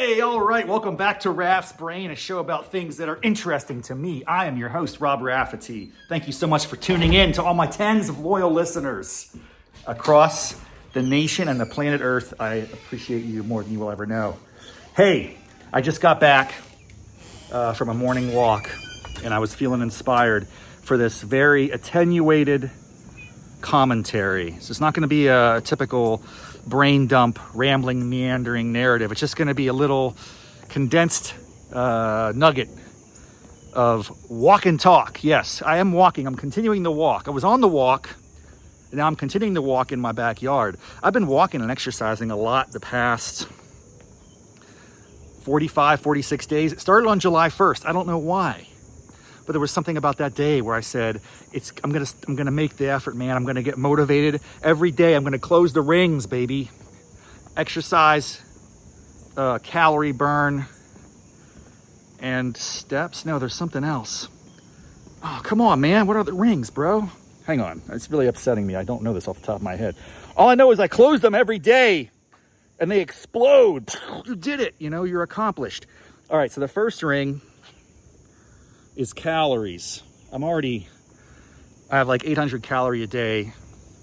Hey, all right, welcome back to Raff's Brain, a show about things that are interesting to me. I am your host, Rob Rafferty. Thank you so much for tuning in to all my tens of loyal listeners across the nation and the planet Earth. I appreciate you more than you will ever know. Hey, I just got back from a morning walk, and I was feeling inspired for this very attenuated commentary. So it's not going to be a typical brain dump, rambling, meandering narrative. It's just going to be a little condensed nugget of walk and talk. Yes, I am walking. I'm continuing the walk. I was on the walk, and now I'm continuing to walk in my backyard. I've been walking and exercising a lot the past 45, 46 days. It started on July 1st. I don't know why. But there was something about that day where I said, I'm gonna make the effort, man. I'm gonna get motivated every day. I'm gonna close the rings, baby. Exercise, calorie burn, and steps. No, there's something else. Oh, come on, man. What are the rings, bro? Hang on. It's really upsetting me. I don't know this off the top of my head. All I know is I close them every day, and they explode. You did it. You know, you're accomplished. All right, so the first ring is calories. I have like 800 calorie a day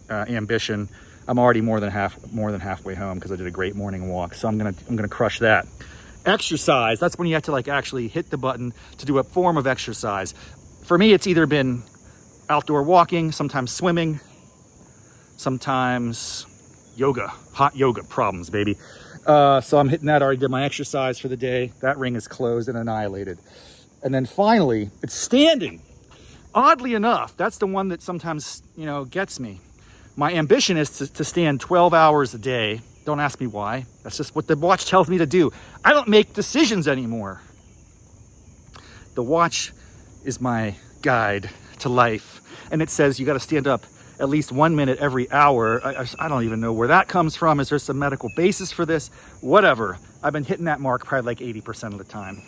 ambition. I'm already more than halfway home because I did a great morning walk. So I'm gonna crush that. Exercise, that's when you have to like actually hit the button to do a form of exercise. For me, it's either been outdoor walking, sometimes swimming, sometimes yoga, hot yoga problems, baby. So I'm hitting that. I already did my exercise for the day. That ring is closed and annihilated. And then finally, it's standing. Oddly enough, that's the one that sometimes, gets me. My ambition is to stand 12 hours a day. Don't ask me why. That's just what the watch tells me to do. I don't make decisions anymore. The watch is my guide to life. And it says you got to stand up at least 1 minute every hour. I don't even know where that comes from. Is there some medical basis for this? Whatever. I've been hitting that mark probably like 80% of the time.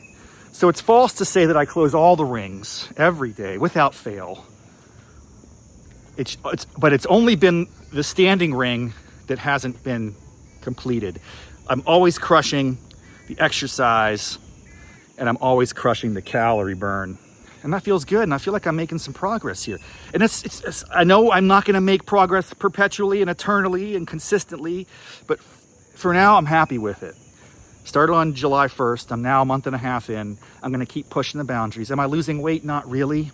So it's false to say that I close all the rings every day without fail. But it's only been the standing ring that hasn't been completed. I'm always crushing the exercise, and I'm always crushing the calorie burn. And that feels good, and I feel like I'm making some progress here. And I know I'm not gonna make progress perpetually and eternally and consistently, but for now, I'm happy with it. Started on July 1st. I'm now a month and a half in. I'm going to keep pushing the boundaries. Am I losing weight? Not really.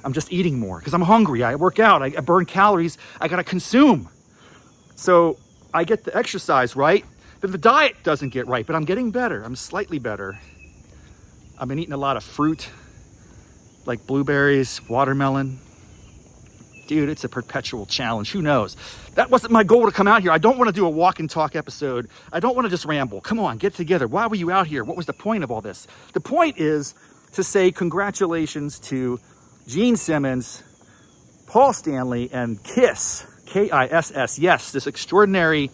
I'm just eating more because I'm hungry. I work out. I burn calories. I got to consume. So I get the exercise right, but the diet doesn't get right, but I'm getting better. I'm slightly better. I've been eating a lot of fruit, like blueberries, watermelon. Dude, it's a perpetual challenge. Who knows? That wasn't my goal to come out here. I don't want to do a walk and talk episode. I don't want to just ramble. Come on, get together. Why were you out here? What was the point of all this? The point is to say congratulations to Gene Simmons, Paul Stanley, and KISS, K-I-S-S. Yes, this extraordinary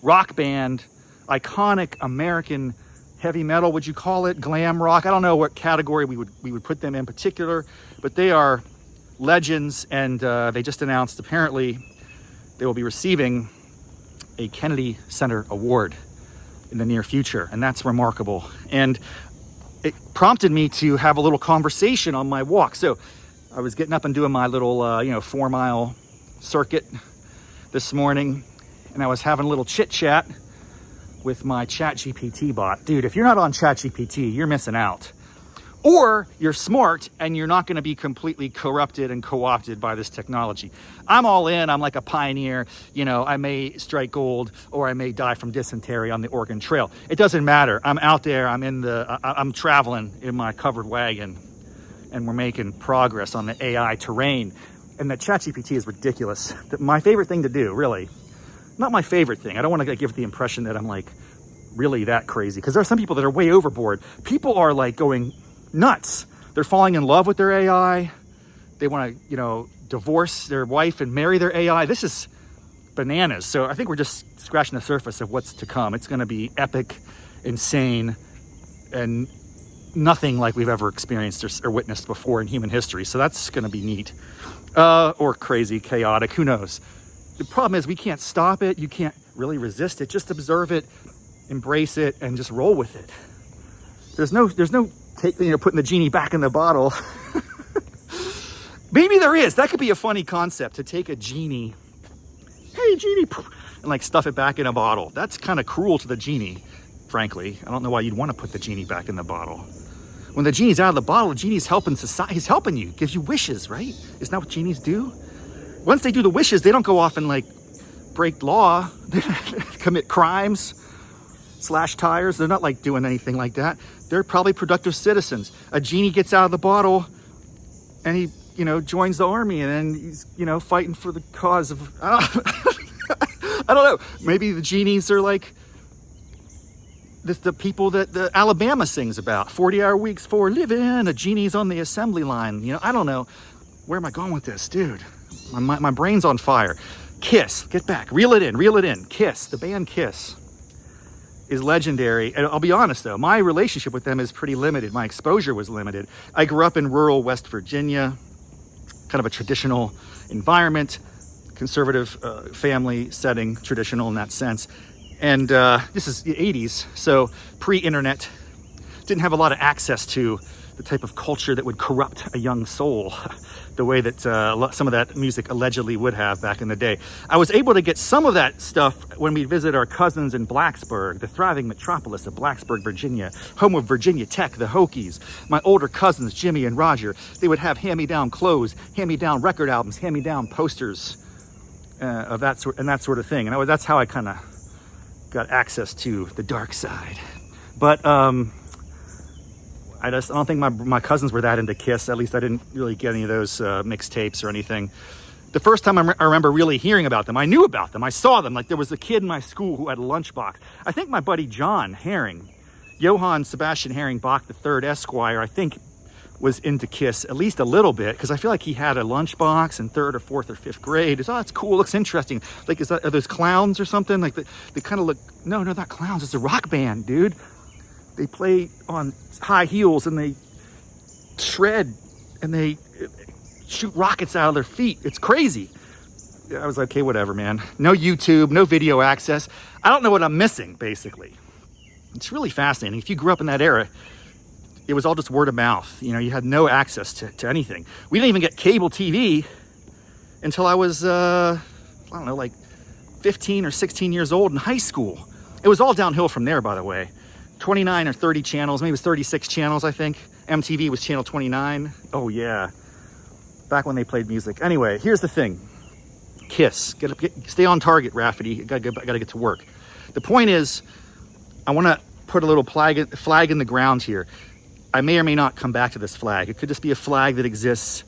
rock band, iconic American heavy metal, would you call it? Glam rock? I don't know what category we would put them in particular, but they are legends, and they just announced apparently they will be receiving a Kennedy Center Award in the near future, and that's remarkable. And it prompted me to have a little conversation on my walk. So I was getting up and doing my little 4-mile circuit this morning, and I was having a little chit chat with my ChatGPT bot. Dude, if you're not on ChatGPT, you're missing out. Or you're smart and you're not going to be completely corrupted and co-opted by this technology. I'm all in. I'm like a pioneer. I may strike gold or I may die from dysentery on the Oregon Trail. It doesn't matter. I'm out there. I'm traveling in my covered wagon, and we're making progress on the AI terrain. And the ChatGPT is ridiculous. My favorite thing to do, really, not my favorite thing. I don't want to give the impression that I'm like really that crazy, because there are some people that are way overboard. People are like going nuts. They're falling in love with their AI. They want to, divorce their wife and marry their AI. This is bananas. So I think we're just scratching the surface of what's to come. It's going to be epic, insane, and nothing like we've ever experienced or witnessed before in human history. So that's going to be neat. Or crazy, chaotic, who knows? The problem is we can't stop it. You can't really resist it. Just observe it, embrace it, and just roll with it. There's no putting the genie back in the bottle. Maybe there is. That could be a funny concept, to take a genie, hey genie, and like stuff it back in a bottle. That's kind of cruel to the genie, frankly. I don't know why you'd want to put the genie back in the bottle. When the genie's out of the bottle, the genie's helping society. He's helping you, gives you wishes, right? Isn't that what genies do? Once they do the wishes, they don't go off and like break law, commit crimes, slash tires. They're not like doing anything like that. They're probably productive citizens. A genie gets out of the bottle and he, joins the army, and then he's, fighting for the cause of, I don't know. Maybe the genies are like the people that the Alabama sings about, 40-hour weeks for living, a genie's on the assembly line. I don't know. Where am I going with this, dude? My brain's on fire. Kiss, get back, reel it in. Kiss, the band Kiss is legendary. And I'll be honest though, my relationship with them is pretty limited. My exposure was limited. I grew up in rural West Virginia, kind of a traditional environment, conservative family setting, traditional in that sense. And this is the 80s, so pre-internet, didn't have a lot of access to the type of culture that would corrupt a young soul the way that some of that music allegedly would have back in the day. I was able to get some of that stuff when we visit our cousins in Blacksburg, the thriving metropolis of Blacksburg, Virginia, home of Virginia Tech, the Hokies. My older cousins, Jimmy and Roger, they would have hand-me-down clothes, hand-me-down record albums, hand-me-down posters of that sort of thing. And that's how I kind of got access to the dark side. But I don't think my cousins were that into Kiss. At least I didn't really get any of those mixtapes or anything. The first time I remember really hearing about them, I knew about them. I saw them. Like, there was a kid in my school who had a lunchbox. I think my buddy John Herring, Johann Sebastian Herring Bach III Esquire, I think was into Kiss at least a little bit, because I feel like he had a lunchbox in 3rd or 4th or 5th grade. It's, that's cool, looks interesting. Like, are those clowns or something? Like, they kind of look, no, not clowns. It's a rock band, dude. They play on high heels and they shred and they shoot rockets out of their feet. It's crazy. I was like, okay, whatever, man. No YouTube, no video access. I don't know what I'm missing, basically. It's really fascinating. If you grew up in that era, it was all just word of mouth. You had no access to anything. We didn't even get cable TV until I was, like 15 or 16 years old in high school. It was all downhill from there, by the way. 29 or 30 channels, maybe it was 36 channels, I think. MTV was channel 29. Oh yeah, back when they played music. Anyway, here's the thing. Kiss, stay on target, Rafferty. Gotta get to work. The point is, I want to put a little flag in the ground here. I may or may not come back to this flag. It could just be a flag that exists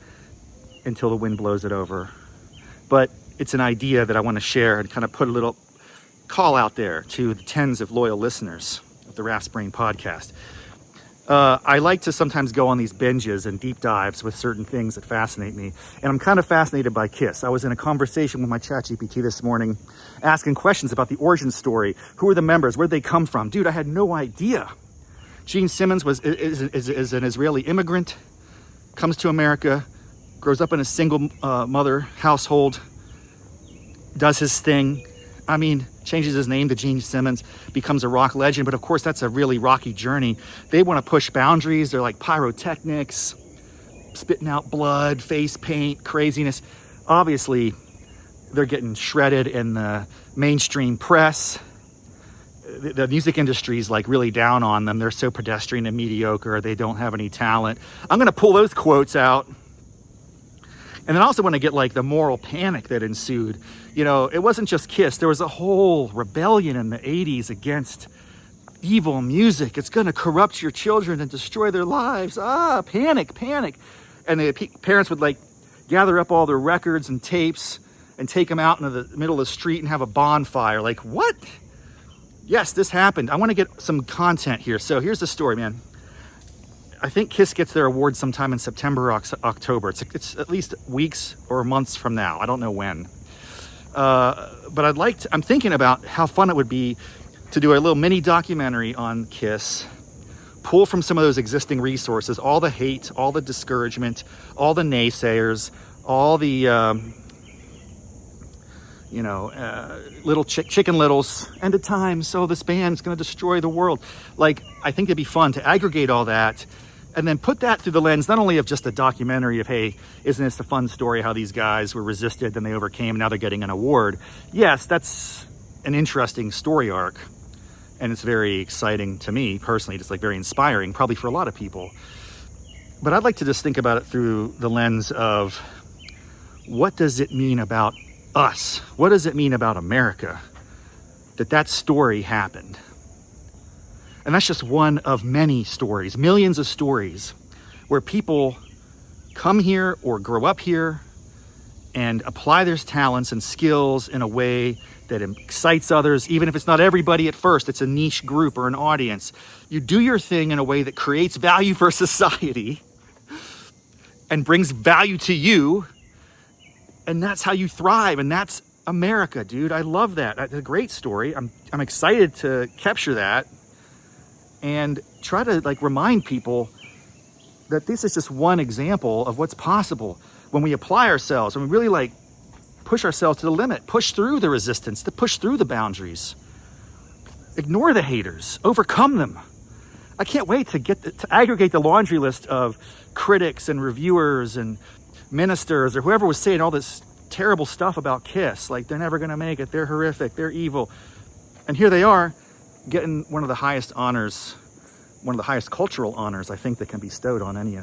until the wind blows it over. But it's an idea that I want to share and kind of put a little call out there to the tens of loyal listeners of the Raff's Brain podcast. I like to sometimes go on these binges and deep dives with certain things that fascinate me. And I'm kind of fascinated by Kiss. I was in a conversation with my ChatGPT this morning, asking questions about the origin story. Who are the members? Where'd they come from? Dude, I had no idea. Gene Simmons is an Israeli immigrant, comes to America, grows up in a single mother household, does his thing. I mean, changes his name to Gene Simmons, becomes a rock legend. But of course, that's a really rocky journey. They want to push boundaries. They're like pyrotechnics, spitting out blood, face paint, craziness. Obviously, they're getting shredded in the mainstream press. The music industry is like really down on them. They're so pedestrian and mediocre. They don't have any talent. I'm going to pull those quotes out. And then I also want to get like the moral panic that ensued. It wasn't just Kiss. There was a whole rebellion in the 80s against evil music. It's going to corrupt your children and destroy their lives. Panic. And the parents would like gather up all their records and tapes and take them out into the middle of the street and have a bonfire. Like, what? Yes, this happened. I want to get some content here. So here's the story, man. I think Kiss gets their award sometime in September or October. It's at least weeks or months from now. I don't know when. But I'm thinking about how fun it would be to do a little mini documentary on Kiss, pull from some of those existing resources, all the hate, all the discouragement, all the naysayers, all the, little chicken littles, end of time, so this band's going to destroy the world. Like, I think it'd be fun to aggregate all that and then put that through the lens, not only of just a documentary of, hey, isn't this a fun story how these guys were resisted, then they overcame, now they're getting an award. Yes, that's an interesting story arc, and it's very exciting to me personally, just like very inspiring, probably for a lot of people. But I'd like to just think about it through the lens of, what does it mean about us? What does it mean about America that story happened? And that's just one of many stories, millions of stories, where people come here or grow up here and apply their talents and skills in a way that excites others, even if it's not everybody at first, it's a niche group or an audience. You do your thing in a way that creates value for society and brings value to you, and that's how you thrive, and that's America, dude. I love that. That's a great story. I'm excited to capture that and try to remind people that this is just one example of what's possible when we apply ourselves, when we really push ourselves to the limit, push through the resistance, to push through the boundaries, ignore the haters, overcome them. I can't wait to aggregate the laundry list of critics and reviewers and ministers or whoever was saying all this terrible stuff about Kiss, like they're never going to make it, they're horrific, they're evil. And here they are, getting one of the highest honors, one of the highest cultural honors I think that can be bestowed on any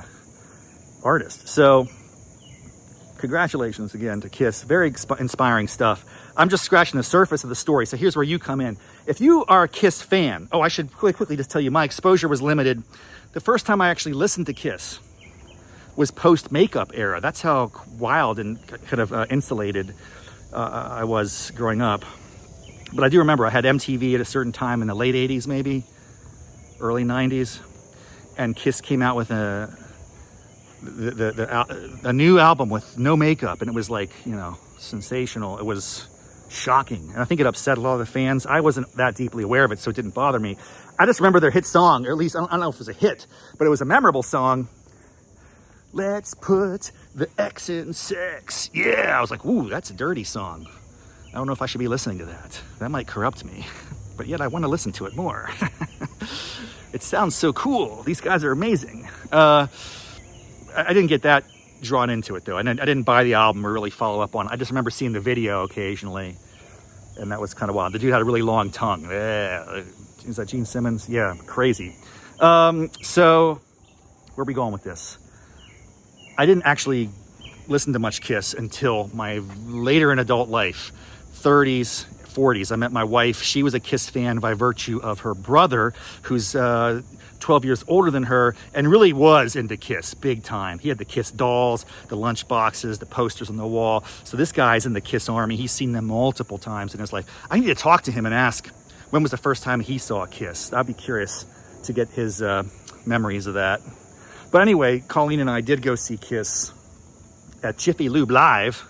artist. So congratulations again to Kiss. Very inspiring stuff. I'm just scratching the surface of the story. So here's where you come in. If you are a Kiss fan, I should quickly just tell you, my exposure was limited. The first time I actually listened to Kiss was post-makeup era. That's how wild and kind of insulated I was growing up. But I do remember I had MTV at a certain time in the late 80s, maybe, early 90s. And Kiss came out with a new album with no makeup. And it was sensational. It was shocking. And I think it upset a lot of the fans. I wasn't that deeply aware of it, so it didn't bother me. I just remember their hit song, or at least, I don't know if it was a hit, but it was a memorable song. Let's put the X in sex. Yeah, I was like, ooh, that's a dirty song. I don't know if I should be listening to that. That might corrupt me, but yet I want to listen to it more. It sounds so cool. These guys are amazing. I didn't get that drawn into it though. And I didn't buy the album or really follow up on it. I just remember seeing the video occasionally, and that was kind of wild. The dude had a really long tongue. Is that Gene Simmons? Yeah, crazy. So where are we going with this? I didn't actually listen to much Kiss until my later in adult life, 30s, 40s. I met my wife. She was a Kiss fan by virtue of her brother, who's 12 years older than her, and really was into Kiss big time. He had the Kiss dolls, the lunchboxes, the posters on the wall. So this guy's in the Kiss army. He's seen them multiple times, and it's like, I need to talk to him and ask, when was the first time he saw Kiss? I'd be curious to get his memories of that. But anyway, Colleen and I did go see Kiss at Jiffy Lube Live.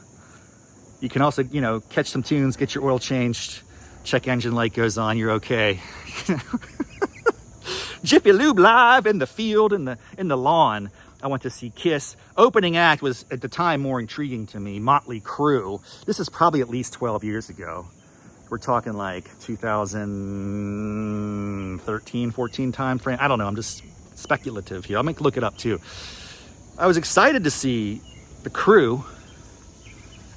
You can also, catch some tunes, get your oil changed, check engine light goes on, you're okay. Jiffy Lube Live in the field, in the lawn. I went to see Kiss. Opening act was, at the time, more intriguing to me. Motley Crue. This is probably at least 12 years ago. We're talking 2013, 14 time frame. I don't know, I'm just speculative here. I'll look it up too. I was excited to see the Crew,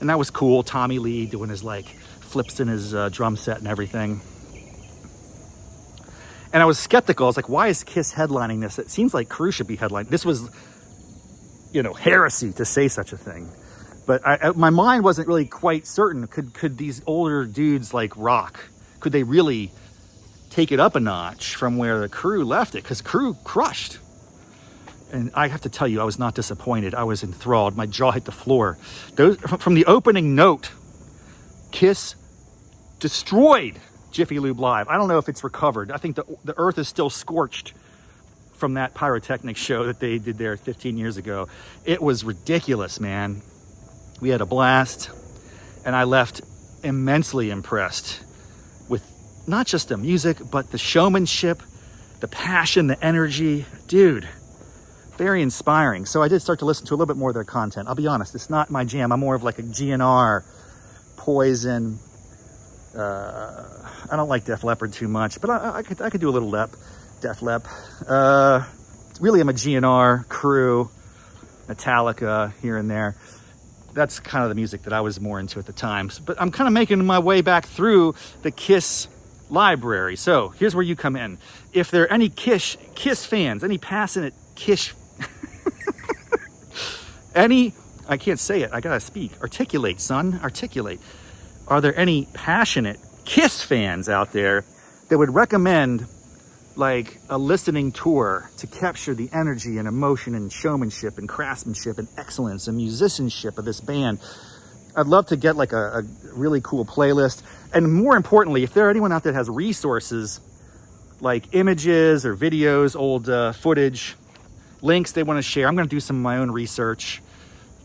and that was cool. Tommy Lee doing his flips in his drum set and everything. And I was skeptical. I was like, why is Kiss headlining this? It seems like Crew should be headlining. This was, heresy to say such a thing. But my mind wasn't really quite certain. Could these older dudes rock? Could they really take it up a notch from where the Crew left it? Because Crew crushed. And I have to tell you, I was not disappointed. I was enthralled. My jaw hit the floor. From the opening note, Kiss destroyed Jiffy Lube Live. I don't know if it's recovered. I think the earth is still scorched from that pyrotechnics show that they did there 15 years ago. It was ridiculous, man. We had a blast, and I left immensely impressed with not just the music, but the showmanship, the passion, the energy. Dude, very inspiring. So I did start to listen to a little bit more of their content. I'll be honest, it's not my jam. I'm more of a GNR Poison. I don't like Def Leppard too much, but I could do a little Def Lep. Really, I'm a GNR, Crew, Metallica here and there. That's kind of the music that I was more into at the time. But I'm kind of making my way back through the Kiss library. So here's where you come in. If there are any Kiss fans, any passionate Kiss, I can't say it, I gotta speak. Articulate, son, articulate. Are there any passionate Kiss fans out there that would recommend like a listening tour to capture the energy and emotion and showmanship and craftsmanship and excellence and musicianship of this band? I'd love to get like a really cool playlist. And more importantly, if there are anyone out there that has resources like images or videos, old footage, links they want to share, I'm going to do some of my own research.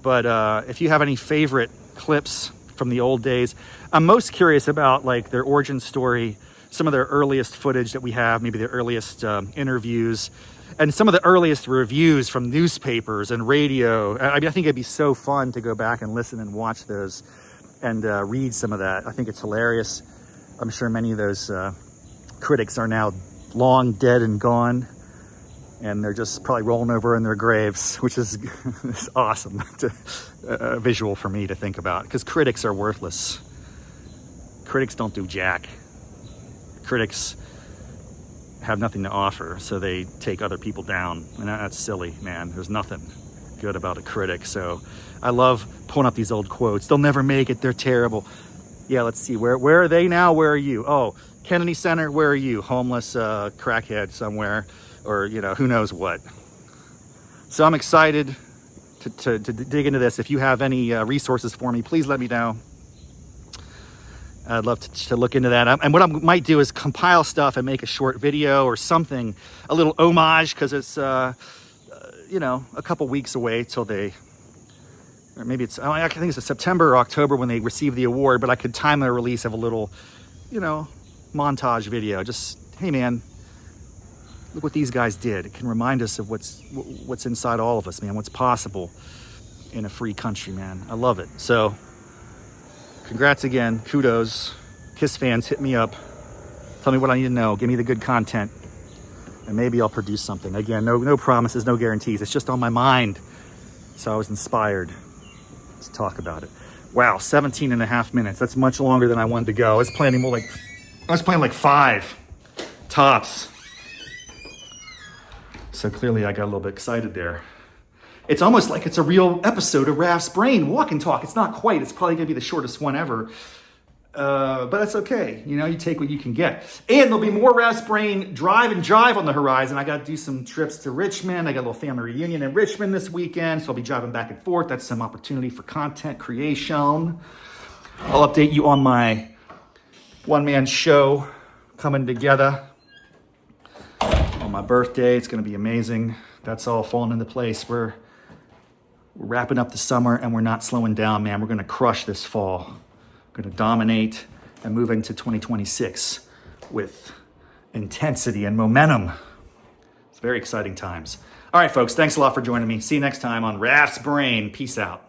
But if you have any favorite clips from the old days, I'm most curious about like their origin story, some of their earliest footage that we have, maybe their earliest interviews, and some of the earliest reviews from newspapers and radio. I mean, I think it'd be so fun to go back and listen and watch those and read some of that. I think it's hilarious. I'm sure many of those critics are now long dead and gone, and they're just probably rolling over in their graves, which is awesome, a visual for me to think about, because critics are worthless. Critics don't do jack. Critics have nothing to offer, so they take other people down, and that's silly, man. There's nothing good about a critic. So I love pulling up these old quotes. They'll never make it, they're terrible. Yeah, let's see, where are they now? Where are you? Oh, Kennedy Center, where are you? Homeless crackhead somewhere, or who knows what. So I'm excited to dig into this. If you have any resources for me, please let me know. I'd love to look into that. And what I might do is compile stuff and make a short video or something, a little homage, because it's, a couple weeks away till or maybe I think it's September or October when they receive the award, but I could time the release of a little, montage video. Just, hey man, look what these guys did. It can remind us of what's inside all of us, man, what's possible in a free country, man. I love it. So, congrats again, kudos. Kiss fans, hit me up. Tell me what I need to know. Give me the good content, and maybe I'll produce something. Again, no promises, no guarantees. It's just on my mind, so I was inspired to talk about it. Wow, 17 and a half minutes. That's much longer than I wanted to go. I was planning like 5 tops. So clearly I got a little bit excited there. It's almost like it's a real episode of Raff's Brain Walk and Talk. It's not quite. It's probably going to be the shortest one ever. But that's okay. You take what you can get. And there'll be more Raff's Brain Drive and Jive on the horizon. I got to do some trips to Richmond. I got a little family reunion in Richmond this weekend, so I'll be driving back and forth. That's some opportunity for content creation. I'll update you on my one-man show coming together on my birthday. It's going to be amazing. That's all falling into place. We're wrapping up the summer, and we're not slowing down, man. We're going to crush this fall. We're going to dominate and move into 2026 with intensity and momentum. It's very exciting times. All right, folks, thanks a lot for joining me. See you next time on Raff's Brain. Peace out.